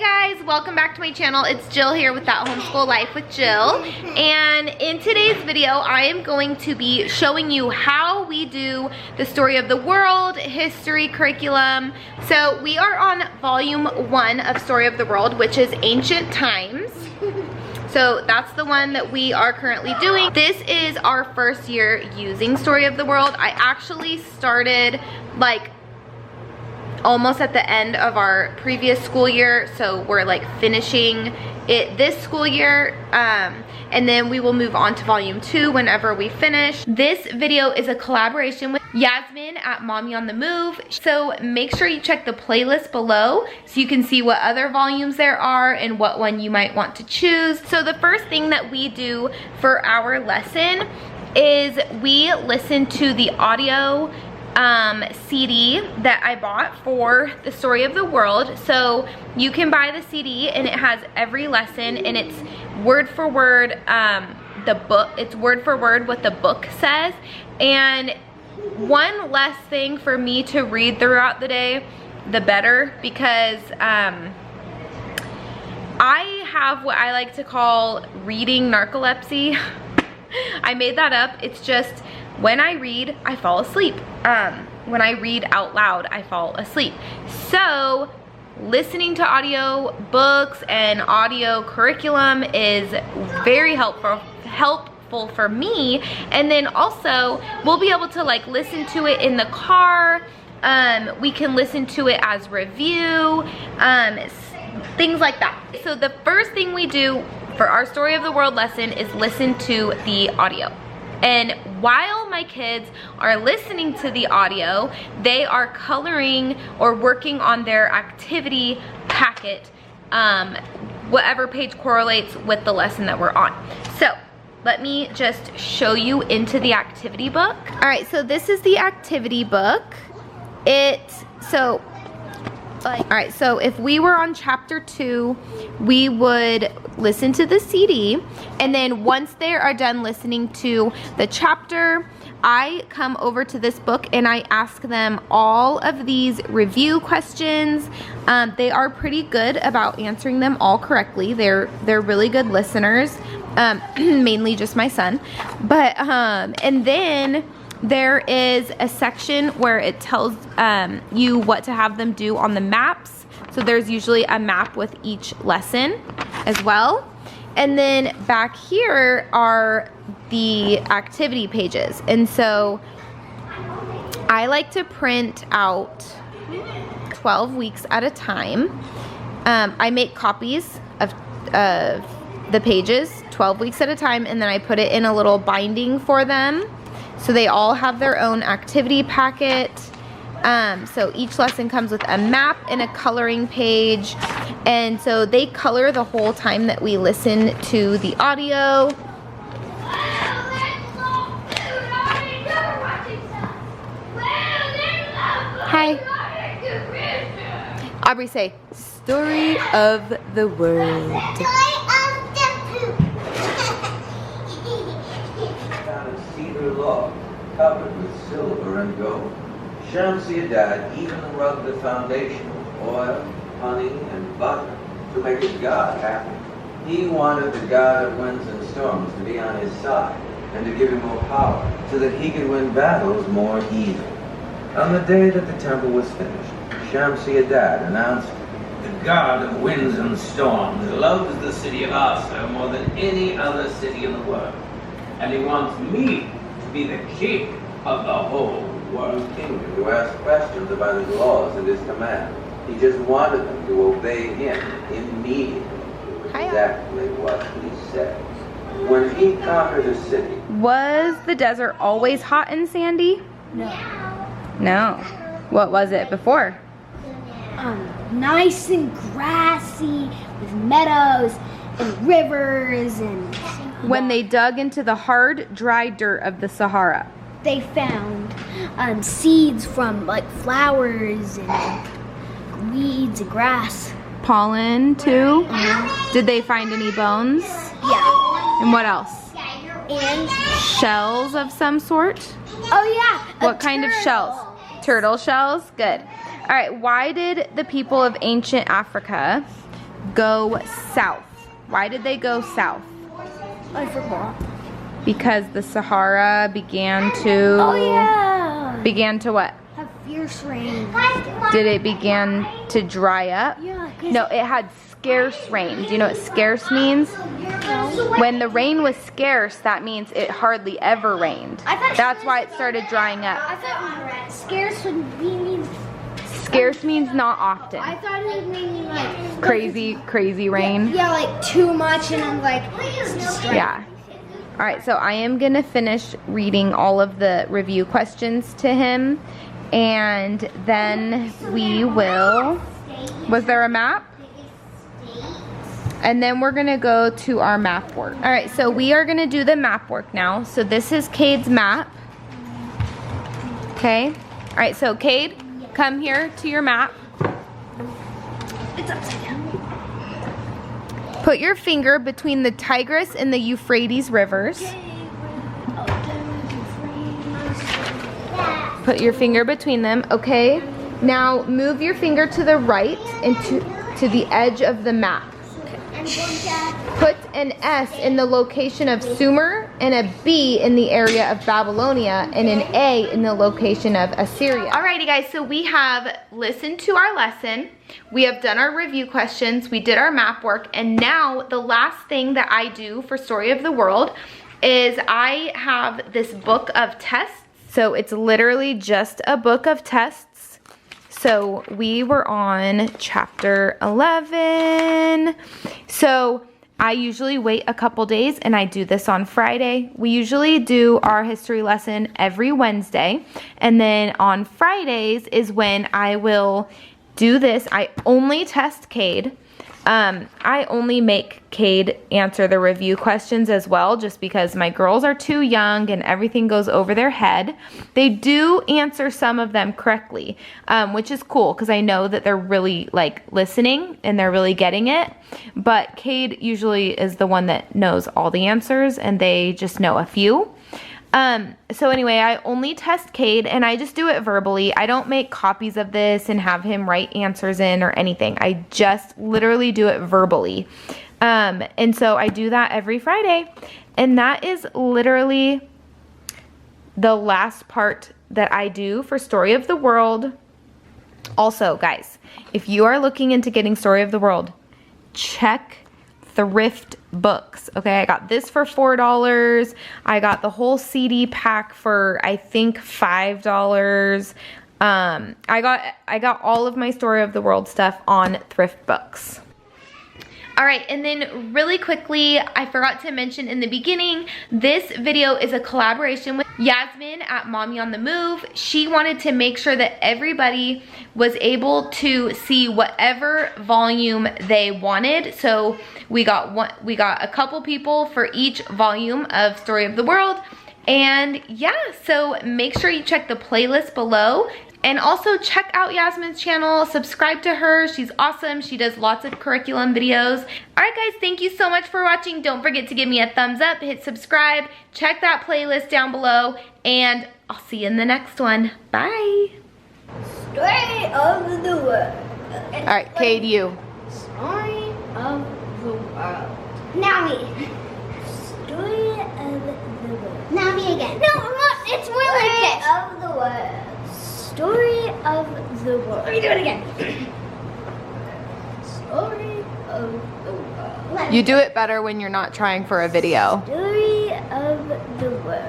guys, welcome back to my channel. It's Jill here with That Homeschool Life with Jill. And in today's video, I am going to be showing you how we do the story of the world, history curriculum. So we are on volume 1 of Story of the World, which is Ancient Times. So that's the one that we are currently doing. This is our first year using Story of the World. I actually started like almost at the end of our previous school year, so we're like finishing it this school year, and then we will move on to volume 2 whenever we finish. This video is a collaboration with Yasmin at Mommy on the Move, so make sure you check the playlist below so you can see what other volumes there are and what one you might want to choose. So the first thing that we do for our lesson is we listen to the audio CD that I bought for the Story of the World. So you can buy the CD and it has every lesson and it's word for word, it's word for word what the book says. And one less thing for me to read throughout the day, the better, because I have what I like to call reading narcolepsy. I made that up. It's just when I read, I fall asleep. When I read out loud, I fall asleep. So listening to audio books and audio curriculum is very helpful for me. And then also we'll be able to like listen to it in the car. We can listen to it as review, things like that. So the first thing we do for our Story of the World lesson is listen to the audio. And while my kids are listening to the audio, they are coloring or working on their activity packet, whatever page correlates with the lesson that we're on. So let me just show you into the activity book. All right, so this is the activity book. All right, so if we were on chapter 2, we would listen to the CD, and then once they are done listening to the chapter, I come over to this book and I ask them all of these review questions. They are pretty good about answering them all correctly. They're really good listeners, mainly just my son. But and then there is a section where it tells you what to have them do on the maps. So there's usually a map with each lesson as well. And then back here are the activity pages. And so I like to print out 12 weeks at a time. I make copies of the pages 12 weeks at a time, and then I put it in a little binding for them. So they all have their own activity packet. So each lesson comes with a map and a coloring page. And so they color the whole time that we listen to the audio. Hi. Aubrey, say, Story of the World. Log, covered with silver and gold. Shamsi-Adad even rubbed the foundation with oil, honey, and butter to make his god happy. He wanted the god of winds and storms to be on his side and to give him more power so that he could win battles more easily. On the day that the temple was finished, Shamsi-Adad announced, "The god of winds and storms loves the city of Asa more than any other city in the world, and he wants me be the king of the whole world." Kingdom to ask questions about his laws and his commands. He just wanted them to obey him immediately. Exactly what he said. When he conquered a city. Was the desert always hot and sandy? No. No. What was it before? Nice and grassy with meadows and rivers and... When they dug into the hard, dry dirt of the Sahara. They found seeds from like flowers and weeds and grass. Pollen too? Did they find any bones? Yeah. And what else? And Shells of some sort? oh yeah. What kind of shells? Turtle shells? Good. All right, why did the people of ancient Africa go south? Why did they go south? I forgot. Because the Sahara began to... Oh yeah. Began to what? Have fierce rain. Did it begin to dry up? Yeah. No, it had scarce rain. Do you know what scarce means? When the rain was scarce, that means it hardly ever rained. That's why it started drying up. I thought scarce would mean. Scarce means not often. I thought it would mean like Crazy rain. Yeah, like too much, and I'm like, Yeah. All right, so I am gonna finish reading all of the review questions to him, and then we will. Was there a map? And then we're gonna go to our map work. All right, so we are gonna do the map work now. So this is Cade's map. Okay. All right, so Cade, come here to your map. It's upside down. Put your finger between the Tigris and the Euphrates rivers. Put your finger between them, okay? Now move your finger to the right and to the edge of the map. Put an S in the location of Sumer and a B in the area of Babylonia and an A in the location of Assyria. Alrighty guys, so we have listened to our lesson. We have done our review questions. We did our map work. And now the last thing that I do for Story of the World is I have this book of tests. So it's literally just a book of tests. So we were on chapter 11. So I usually wait a couple days and I do this on Friday. We usually do our history lesson every Wednesday. And then on Fridays is when I will do this. I only test Cade. I only make Cade answer the review questions as well, just because my girls are too young and everything goes over their head. They do answer some of them correctly, which is cool because I know that they're really like listening and they're really getting it. But Cade usually is the one that knows all the answers and they just know a few. So anyway, I only test Cade and I just do it verbally. I don't make copies of this and have him write answers in or anything. I just literally do it verbally. And so I do that every Friday. And that is literally the last part that I do for Story of the World. Also, guys, if you are looking into getting Story of the World, check thrift books. Okay, I got this for $4. I got the whole CD pack for I think $5. I got all of my Story of the World stuff on thrift books. All right, and then really quickly, I forgot to mention in the beginning, this video is a collaboration with Yasmin at Mommy on the Move. She wanted to make sure that everybody was able to see whatever volume they wanted. So we got a couple people for each volume of Story of the World. And yeah, so make sure you check the playlist below. And also check out Yasmin's channel, subscribe to her, she's awesome, she does lots of curriculum videos. Alright guys, thank you so much for watching. Don't forget to give me a thumbs up, hit subscribe, check that playlist down below, and I'll see you in the next one. Bye! Story of the world. Alright, Cade, you. Story of the world. Now me. Story of the world. Now me again. No, it's more like this. Story of the world. Story of the world. Let me do it again. Story of the world. You do it better when you're not trying for a video. Story of the world.